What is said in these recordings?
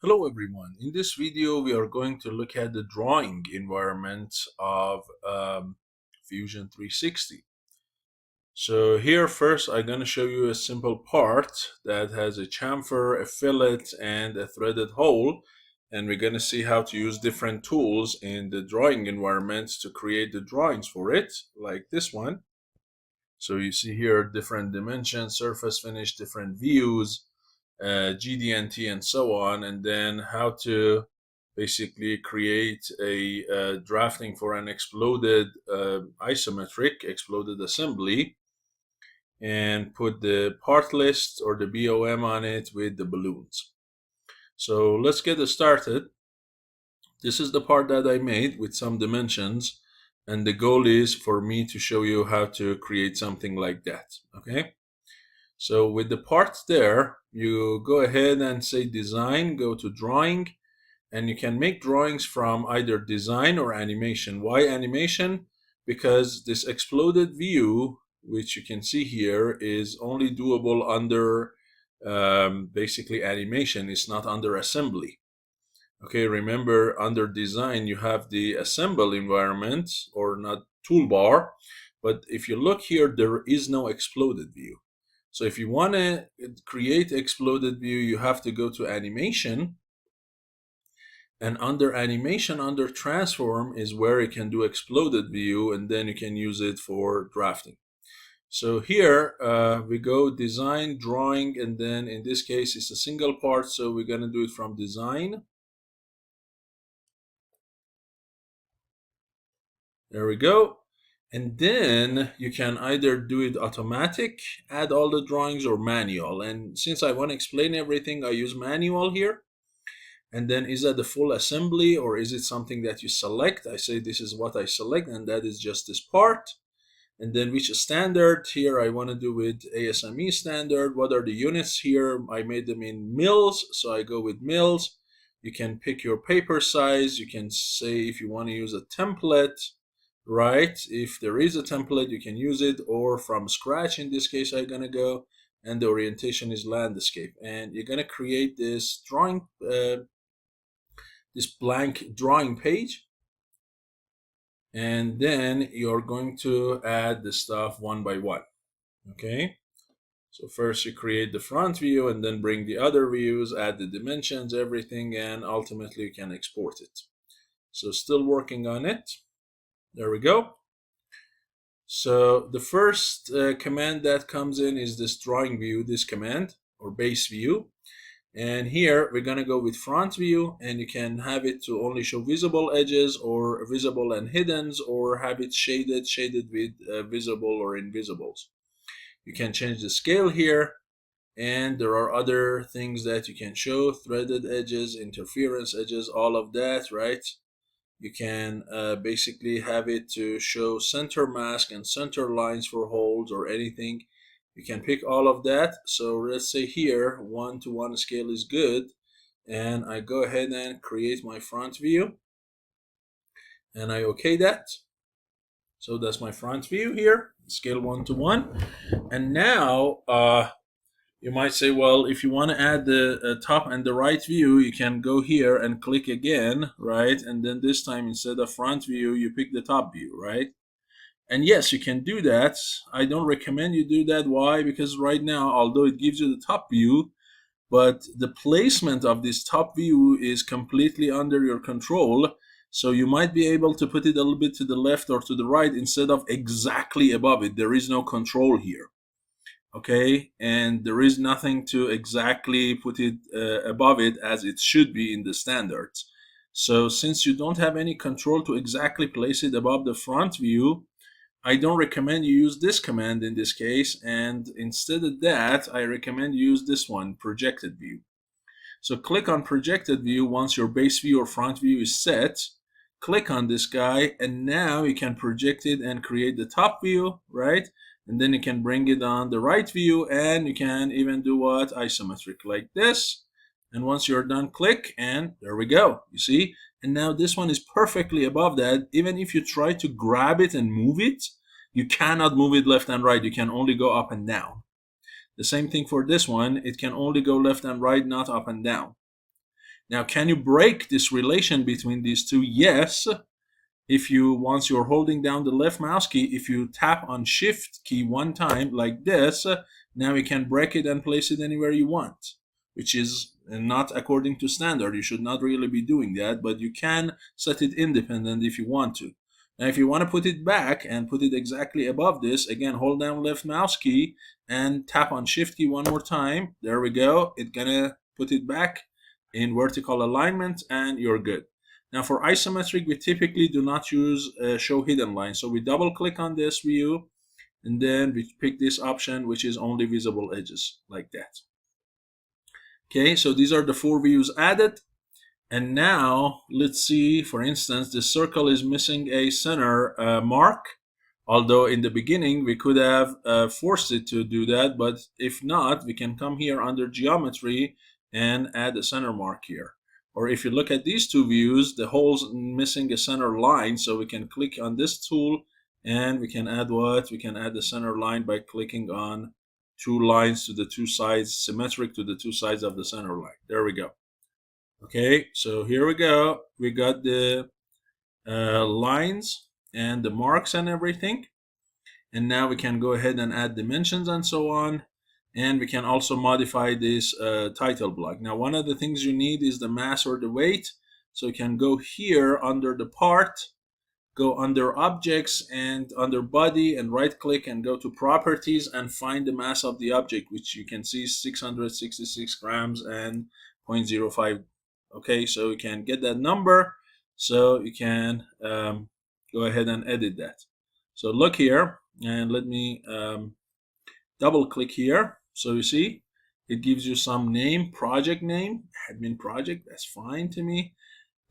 Hello everyone. In this video we are going to look at the drawing environment of Fusion 360. So here first I'm going to show you a simple part that has a chamfer, a fillet, and a threaded hole, and we're going to see how to use different tools in the drawing environment to create the drawings for it, like this one. So you see here different dimensions, surface finish, different views, GD&T and so on, and then how to basically create a drafting for an exploded isometric exploded assembly and put the part list or the BOM on it with the balloons. So let's get started. This is the part that I made with some dimensions, and the goal is for me to show you how to create something like that. Okay. So with the parts there, you go ahead and say design, go to drawing, and you can make drawings from either design or animation. Why animation? Because this exploded view, which you can see here, is only doable under basically animation. It's not under assembly. Okay, remember under design you have the assemble environment or not toolbar, but if you look here, there is no exploded view. So if you want to create exploded view, you have to go to animation, and under animation, under transform is where you can do exploded view, and then you can use it for drafting. So here we go design, drawing, and then in this case it's a single part, so we're going to do it from design. There we go. And then you can either do it automatic, add all the drawings, or manual. And since I want to explain everything, I use manual here. And then is that the full assembly or is it something that you select? I say this is what I select, and that is just this part. And then which standard here I want to do with ASME standard. What are the units here? I made them in mils, so I go with mils. You can pick your paper size. You can say if you want to use a template, right? If there is a template, you can use it, or from scratch. In this case, I'm gonna go, and the orientation is landscape. And you're gonna create this drawing, this blank drawing page, and then you're going to add the stuff one by one. Okay. So first you create the front view, and then bring the other views, add the dimensions, everything, and ultimately you can export it. So still working on it. There we go. So the first command that comes in is this drawing view, this command, or base view. And here we're going to go with front view, and you can have it to only show visible edges or visible and hiddens, or have it shaded with visible or invisibles. You can change the scale here, and there are other things that you can show, threaded edges, interference edges, all of that, right? You can basically have it to show center mask and center lines for holes or anything. You can pick all of that. So let's say here 1:1 scale is good, and I go ahead and create my front view, and I OK that. So that's my front view here, scale 1:1. And now you might say, well, if you want to add the top and the right view, you can go here and click again, right? And then this time, instead of front view, you pick the top view, right? And yes, you can do that. I don't recommend you do that. Why? Because right now, although it gives you the top view, but the placement of this top view is completely under your control. So you might be able to put it a little bit to the left or to the right instead of exactly above it. There is no control here. Okay, and there is nothing to exactly put it above it as it should be in the standards. So since you don't have any control to exactly place it above the front view, I don't recommend you use this command in this case, and instead of that, I recommend you use this one, projected view. So click on projected view once your base view or front view is set. Click on this guy, and now you can project it and create the top view, right? And then you can bring it on the right view, and you can even do what? Isometric, like this. And once you're done, click, and there we go. You see? And now this one is perfectly above that. Even if you try to grab it and move it, you cannot move it left and right. You can only go up and down. The same thing for this one. It can only go left and right, not up and down. Now, can you break this relation between these two? Yes. If you, once you're holding down the left mouse key, if you tap on shift key one time like this, now you can break it and place it anywhere you want, which is not according to standard. You should not really be doing that, but you can set it independent if you want to. Now, if you want to put it back and put it exactly above this, again, hold down left mouse key and tap on shift key one more time. There we go. It's gonna put it back in vertical alignment and you're good. Now for isometric, we typically do not use show hidden line. So we double click on this view and then we pick this option, which is only visible edges, like that. Okay, so these are the 4 views added. And now let's see, for instance, the circle is missing a center mark. Although in the beginning we could have forced it to do that, but if not, we can come here under geometry and add a center mark here. Or if you look at these 2 views, the hole's missing a center line, so we can click on this tool and we can add what? We can add the center line by clicking on 2 lines to the 2 sides, symmetric to the 2 sides of the center line. There we go. Okay, so here we go. We got the lines and the marks and everything. And now we can go ahead and add dimensions and so on. And we can also modify this title block. Now, one of the things you need is the mass or the weight. So you can go here under the part, go under objects and under body and right click and go to properties and find the mass of the object, which you can see 666 grams and 0.05. Okay, so you can get that number. So you can go ahead and edit that. So look here and let me double click here. So you see, it gives you some name, project name, admin project. That's fine to me.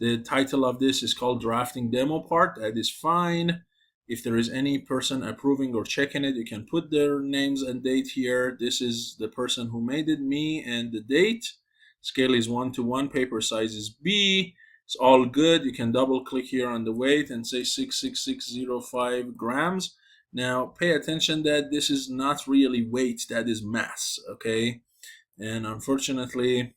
The title of this is called drafting demo part. That is fine. If there is any person approving or checking it, you can put their names and date here. This is the person who made it, me, and the date. Scale is 1:1. Paper size is B. It's all good. You can double click here on the weight and say 66605 grams. Now, pay attention that this is not really weight, that is mass, okay? And unfortunately,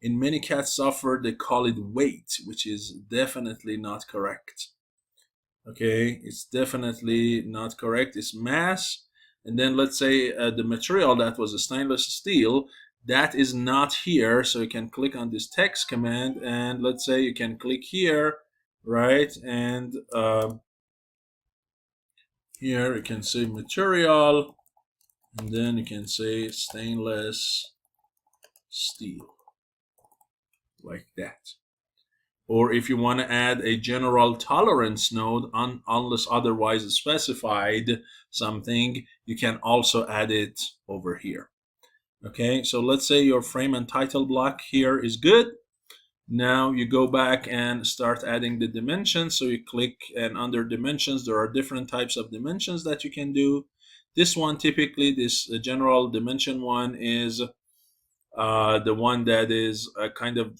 in many CAD software, they call it weight, which is definitely not correct. Okay, it's definitely not correct. It's mass. And then let's say the material that was a stainless steel, that is not here. So you can click on this text command, and let's say you can click here, right? And here you can say material, and then you can say stainless steel, like that. Or if you want to add a general tolerance node, unless otherwise specified something, you can also add it over here. Okay, so let's say your frame and title block here is good. Now you go back and start adding the dimensions. So you click, and under dimensions, there are different types of dimensions that you can do. This one, typically, this general dimension one is the one that is kind of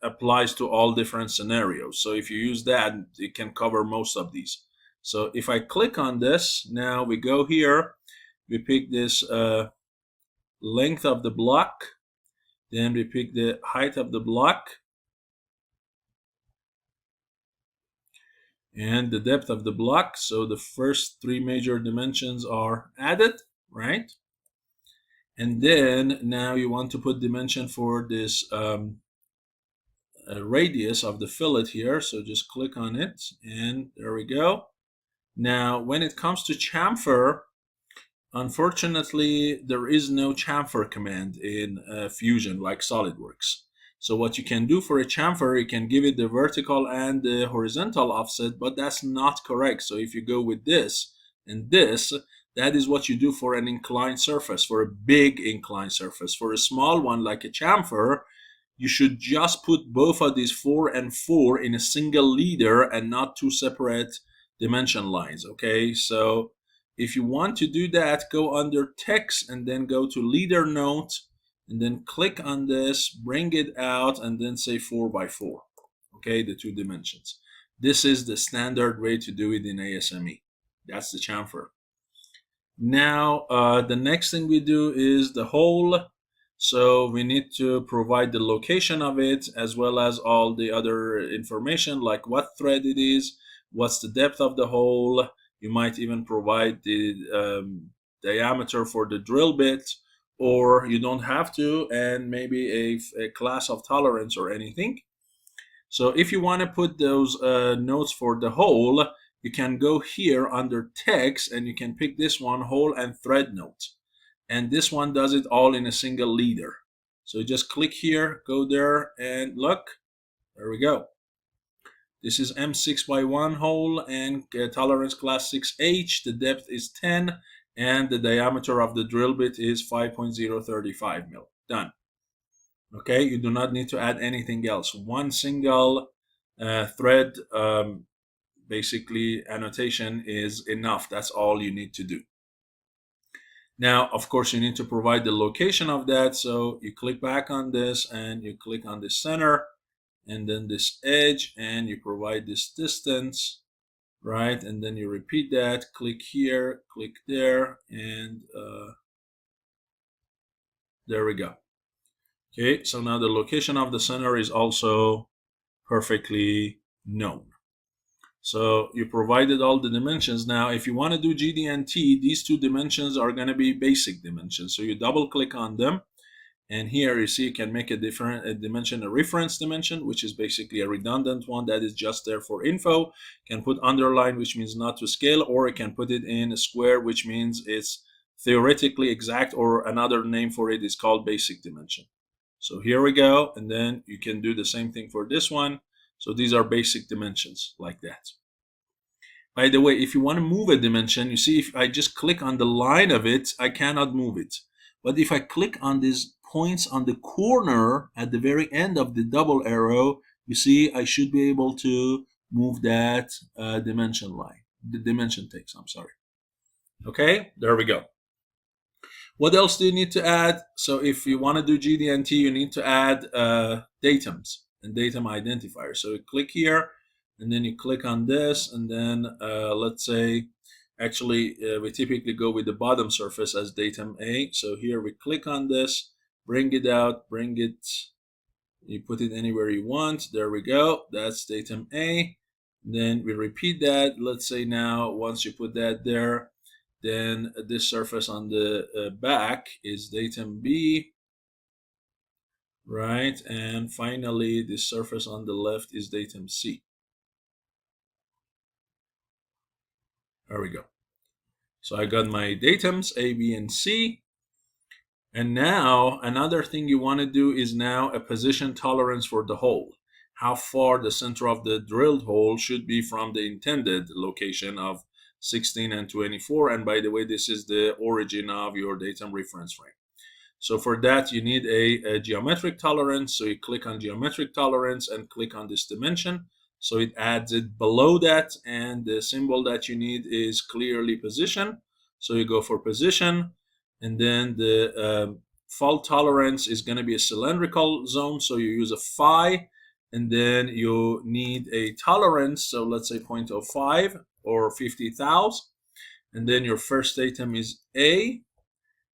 applies to all different scenarios. So if you use that, it can cover most of these. So if I click on this, now we go here, we pick this length of the block, then we pick the height of the block and the depth of the block. So the first 3 major dimensions are added, right? And then now you want to put dimension for this radius of the fillet here. So just click on it and there we go. Now, when it comes to chamfer, unfortunately, there is no chamfer command in Fusion like SolidWorks. So what you can do for a chamfer, you can give it the vertical and the horizontal offset, but that's not correct. So if you go with this and this, that is what you do for an inclined surface, for a big inclined surface. For a small one like a chamfer, you should just put both of these 4 and 4 in a single leader and not 2 separate dimension lines, okay? So if you want to do that, go under text and then go to leader note and then click on this, bring it out, and then say 4x4, okay, the 2 dimensions. This is the standard way to do it in ASME. That's the chamfer. Now, the next thing we do is the hole. So we need to provide the location of it as well as all the other information like what thread it is, what's the depth of the hole. You might even provide the diameter for the drill bit, or you don't have to, and maybe a class of tolerance or anything. So if you want to put those notes for the hole, you can go here under text and you can pick this one, hole and thread note. And this one does it all in a single leader. So just click here, go there, and look, there we go. This is M6 by 1 hole and tolerance class 6H. The depth is 10 and the diameter of the drill bit is 5.035 mil. Done. Okay, you do not need to add anything else. One single thread basically annotation is enough. That's all you need to do. Now, of course, you need to provide the location of that. So you click back on this and you click on the center and then this edge and you provide this distance, right? And then you repeat that, click here, click there, and there we go. Okay, so now the location of the center is also perfectly known. So you provided all the dimensions. Now, if you want to do GD&T, these two dimensions are going to be basic dimensions. So you double click on them. And here you see you can make a different dimension, a reference dimension, which is basically a redundant one that is just there for info. You can put underline, which means not to scale, or you can put it in a square, which means it's theoretically exact, or another name for it is called basic dimension. So here we go. And then you can do the same thing for this one. So these are basic dimensions like that. By the way, if you want to move a dimension, you see if I just click on the line of it, I cannot move it. But if I click on these points on the corner at the very end of the double arrow, you see I should be able to move that dimension line, the dimension text, I'm sorry. Okay, there we go. What else do you need to add? So if you want to do GD&T, you need to add datums and datum identifier. So you click here and then you click on this, and then let's say actually we typically go with the bottom surface as datum A. So here we click on this, bring it out, bring it, you put it anywhere you want. There we go, that's datum A. Then we repeat that. Let's say now once you put that there, then this surface on the back is datum B, right? And finally, this surface on the left is datum C. There we go. So I got my datums A, B, and C. And now another thing you want to do is now a position tolerance for the hole. How far the center of the drilled hole should be from the intended location of 16 and 24. And by the way, this is the origin of your datum reference frame. So for that, you need a geometric tolerance. So you click on geometric tolerance and click on this dimension. So it adds it below that, and the symbol that you need is clearly position. So you go for position, and then the fault tolerance is going to be a cylindrical zone. So you use a phi, and then you need a tolerance. So let's say 0.05 or 50 thous. And then your first datum is A.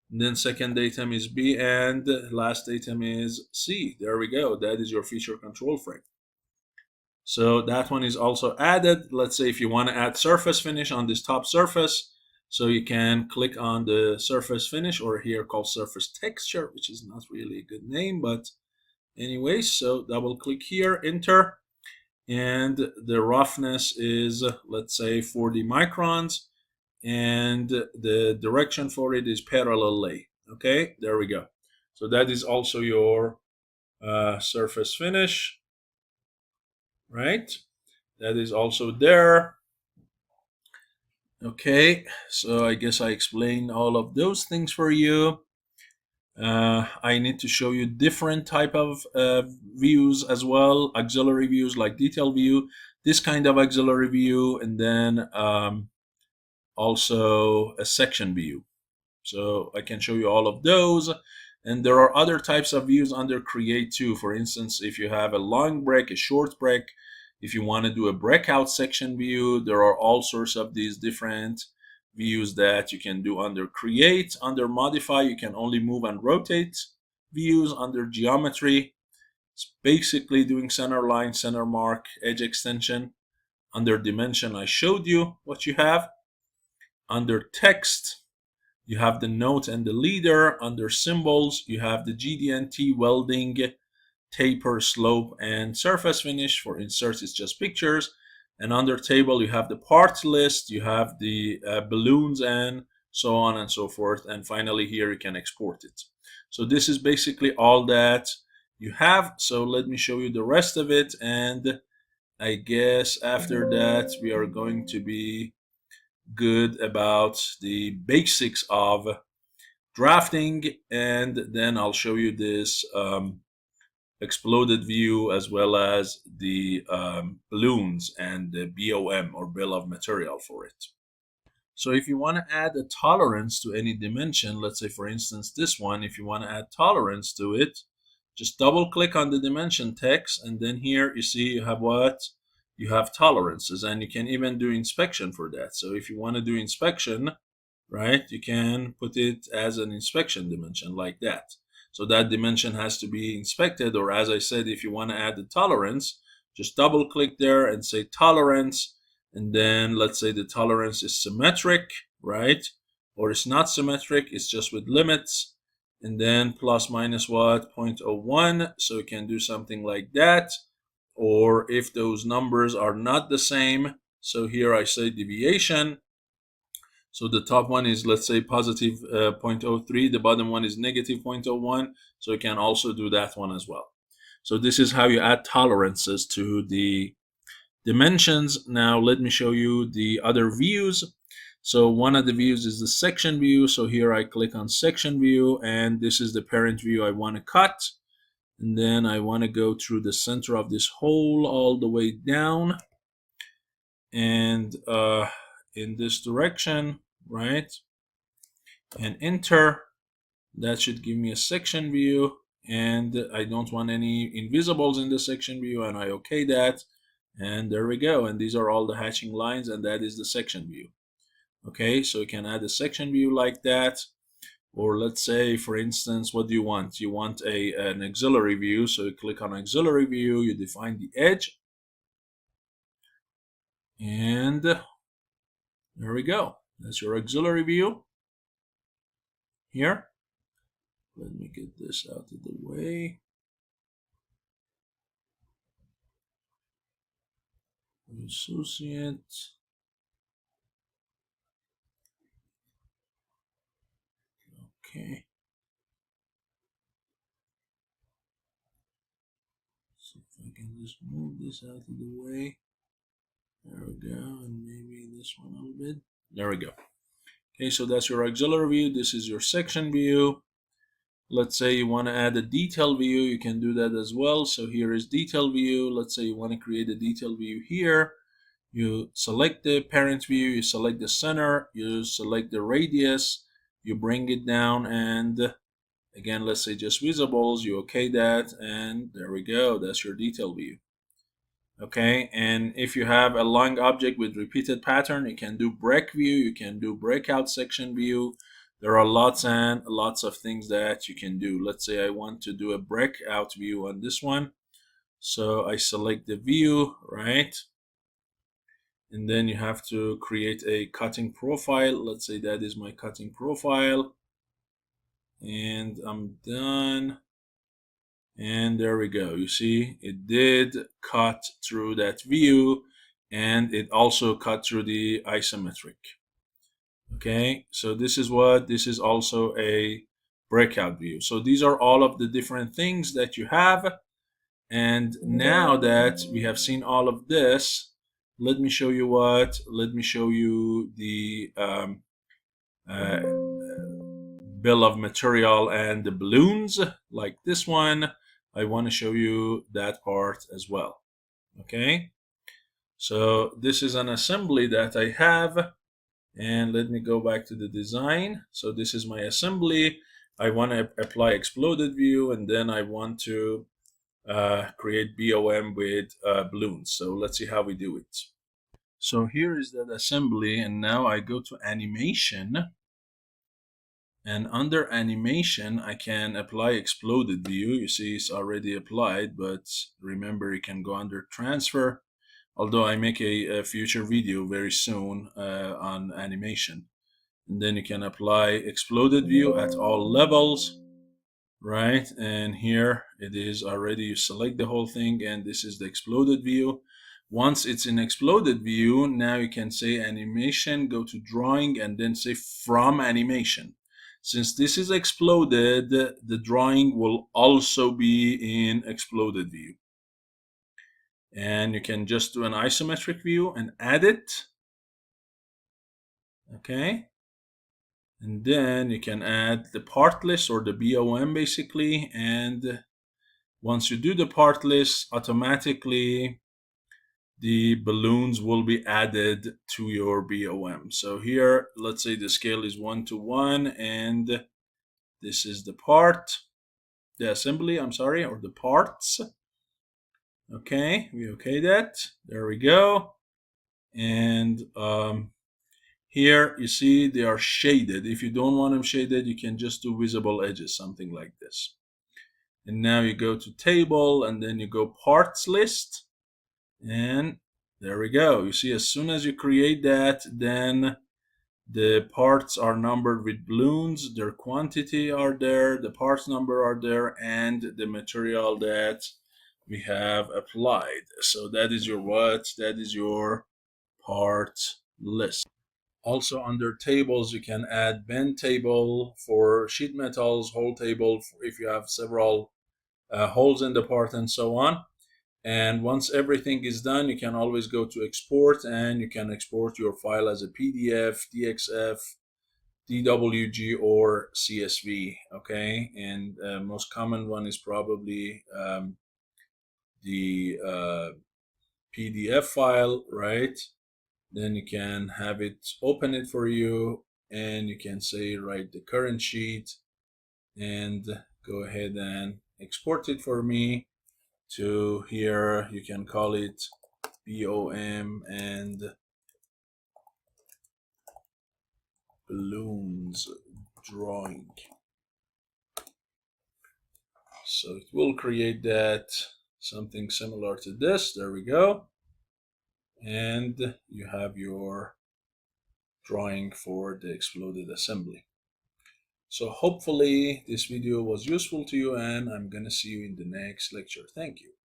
And then second datum is B, and last datum is C. There we go. That is your feature control frame. So that one is also added. Let's say if you want to add surface finish on this top surface, so you can click on the surface finish, or here called surface texture, which is not really a good name, but anyway, so double click here, enter, and the roughness is, let's say, 40 microns. And the direction for it is parallel lay. Okay, there we go. So that is also your surface finish, right? That is also there. Okay, so I guess I explained all of those things for you. I need to show you different type of views as well, auxiliary views like detail view, this kind of auxiliary view, and then also a section view. So I can show you all of those. And there are other types of views under create too. For instance, if you have a long break, a short break, if you want to do a breakout section view, there are all sorts of these different views that you can do under create. Under modify, you can only move and rotate. views under geometry. It's basically doing center line, center mark, edge extension. Under dimension, I showed you what you have. Under text, you have the note and the leader. Under symbols, you have the GD&T welding, taper, slope, and surface finish. For inserts, it's just pictures. And under table, you have the part list, you have the balloons, and so on and so forth. And finally, here you can export it. So this is basically all that you have. So let me show you the rest of it. And I guess after that, we are going to be good about the basics of drafting. And then I'll show you this exploded view as well as the balloons and the BOM, or bill of material, for it. So if you want to add a tolerance to any dimension, let's say for instance this one, if you want to add tolerance to it, just double click on the dimension text, and then here you see you have what? You have tolerances, and you can even do inspection for that. So if you want to do inspection, right, you can put it as an inspection dimension like that. So that dimension has to be inspected, or as I said, if you want to add the tolerance, just double click there and say tolerance, and then let's say the tolerance is symmetric, right? Or it's not symmetric, it's just with limits, and then plus minus what? 0.01, so you can do something like that. Or if those numbers are not the same, so here I say deviation. So the top one is, let's say, positive 0.03. The bottom one is negative 0.01. So you can also do that one as well. So this is how you add tolerances to the dimensions. Now let me show you the other views. So one of the views is the section view. So here I click on section view, and this is the parent view I want to cut. And then I want to go through the center of this hole all the way down. And in this direction, right? And enter. That should give me a section view, and I don't want any invisibles in the section view, and I okay that, and there we go. And these are all the hatching lines, and that is the section view. Okay, so you can add a section view like that. Or let's say, for instance, what do you want? You want an auxiliary view, so you click on auxiliary view, you define the edge, and there we go. That's your auxiliary view here. Let me get this out of the way. Associate. Okay. So if I can just move this out of the way. There we go. And maybe this one a little bit. There we go. Okay, so that's your auxiliary view. This is your section view. Let's say you want to add a detail view, you can do that as well. So here is detail view. Let's say you want to create a detail view here. You select the parent view, you select the center, you select the radius, you bring it down, and again, let's say just visibles, you okay that, and there we go. That's your detail view. Okay, and if you have a long object with repeated pattern, you can do break view, you can do breakout section view. There are lots and lots of things that you can do. Let's say I want to do a breakout view on this one. So I select the view, right? And then you have to create a cutting profile. Let's say that is my cutting profile. And I'm done. And there we go. You see, it did cut through that view, and it also cut through the isometric. Okay, so this is what, this is also a breakout view. So these are all of the different things that you have. And now that we have seen all of this, let me show you what, let me show you the bill of material and the balloons like this one. I want to show you that part as well. Okay, so this is an assembly that I have, and let me go back to the design. So this is my assembly. I want to apply exploded view, and then I want to create BOM with balloons. So let's see how we do it. So here is that assembly, and now I go to animation, And under animation, I can apply exploded view. You see it's already applied, but remember you can go under transfer, although I make a future video very soon on animation. And then you can apply exploded view at all levels, right? And here it is already, you select the whole thing, and this is the exploded view. Once it's in exploded view, now you can say animation, go to drawing, and then say from animation. Since this is exploded, the drawing will also be in exploded view. And you can just do an isometric view and add it. Okay. And then you can add the part list or the BOM basically. And once you do the part list, automatically the balloons will be added to your BOM. So here, let's say the scale is 1:1, and this is the part, the assembly, I'm sorry, or the parts. Okay, we okay that. There we go. And here you see they are shaded. If you don't want them shaded, you can just do visible edges, something like this. And now you go to table, and then you go parts list. And there we go. You see, as soon as you create that, then the parts are numbered with balloons, their quantity are there, the parts number are there, and the material that we have applied. So that is your what? That is your part list. Also under tables, you can add bend table for sheet metals, hole table if you have several holes in the part, and so on. And once everything is done, you can always go to export, and you can export your file as a PDF, DXF, DWG, or CSV. Okay, and most common one is probably the PDF file, right? Then you can have it open it for you, and you can say write the current sheet and go ahead and export it for me to here. You can call it BOM and balloons drawing. So it will create that, something similar to this. There we go. And you have your drawing for the exploded assembly. So hopefully this video was useful to you, and I'm gonna see you in the next lecture. Thank you.